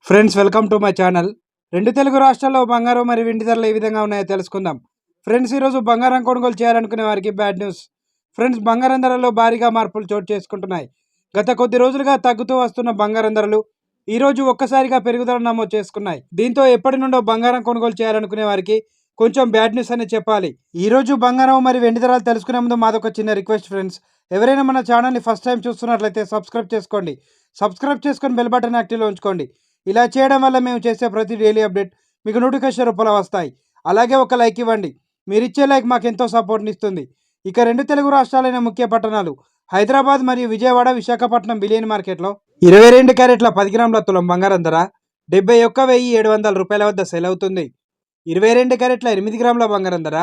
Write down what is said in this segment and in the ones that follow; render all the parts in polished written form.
Friends welcome to my channel. రెండు తెలుగు రాష్ట్రాల్లో బంగారం మరియు వెండి ధరలు ఏ విధంగా ఉన్నాయో తెలుసుకుందాం. ఫ్రెండ్స్ ఈరోజు బంగారం కొనుగోలు చేయాలనుకునే వారికి బ్యాడ్ న్యూస్. ఫ్రెండ్స్ బంగారం ధరల్లో భారీగా మార్పులు చోటు చేసుకుంటున్నాయి. గత కొద్ది రోజులుగా తగ్గుతూ వస్తున్న బంగారం ధరలు ఈరోజు ఒక్కసారిగా పెరుగుదల నమోదు చేసుకున్నాయి. దీంతో ఎప్పటి నుండో బంగారం కొనుగోలు చేయాలనుకునే వారికి కొంచెం బ్యాడ్ న్యూస్ అని చెప్పాలి. ఈ రోజు బంగారం మరియు వెండి ధరలు తెలుసుకునే ముందు మాదొక చిన్న రిక్వెస్ట్ ఫ్రెండ్స్. ఎవరైనా మన ఛానల్ని ఫస్ట్ టైం చూస్తున్నట్లయితే సబ్స్క్రైబ్ చేసుకొని బెల్ బటన్ యాక్టివ్లో ఉంచుకోండి. ఇలా చేయడం వల్ల మేము చేసే ప్రతి డైలీ అప్డేట్ మీకు నోటిఫికేషన్ రూపంలో వస్తాయి. అలాగే ఒక లైక్ ఇవ్వండి. మీరు ఇచ్చే లైక్ మాకు ఎంతో సపోర్ట్ని ఇస్తుంది. ఇక రెండు తెలుగు రాష్ట్రాలైన ముఖ్య పట్టణాలు హైదరాబాద్ మరియు విజయవాడ, విశాఖపట్నం బిలియన్ మార్కెట్లో 22 క్యారెట్ల 10 గ్రాముల తులం బంగారం ధర 71,700 రూపాయల వద్ద సేల్ అవుతుంది. 22 క్యారెట్ల 8 గ్రాముల బంగారం ధర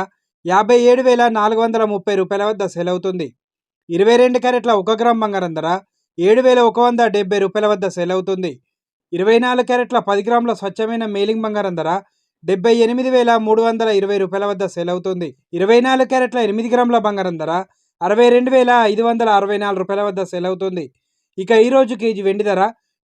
57,430 రూపాయల వద్ద సేల్ అవుతుంది. 22 క్యారెట్ల 1 గ్రామ్ బంగారం ధర 7,170 రూపాయల వద్ద సేల్ అవుతుంది. 24 క్యారెట్ల 10 గ్రాముల స్వచ్ఛమైన మేలింగ్ బంగారం ధర 78,320 రూపాయల వద్ద సేల్ అవుతుంది. 24 క్యారెట్ల 8 గ్రాముల బంగారం ధర 62,564 రూపాయల వద్ద సేల్ అవుతుంది. ఇక ఈరోజు కేజీ వెండి ధర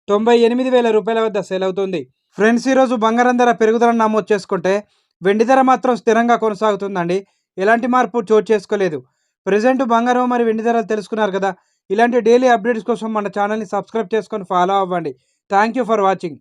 98,000 రూపాయల వద్ద సేల్ అవుతుంది. ఫ్రెండ్స్ ఈరోజు బంగారం ధర పెరుగుదలను నమోదు చేసుకుంటే వెండి ధర మాత్రం స్థిరంగా కొనసాగుతుందండి. ఎలాంటి మార్పు చోటు చేసుకోలేదు. ప్రజెంట్ బంగారం మరియు వెండి ధరలు తెలుసుకున్నారు కదా. ఇలాంటి డైలీ అప్డేట్స్ కోసం మన ఛానల్ని సబ్స్క్రైబ్ చేసుకొని ఫాలో అవ్వండి. Thank you for watching.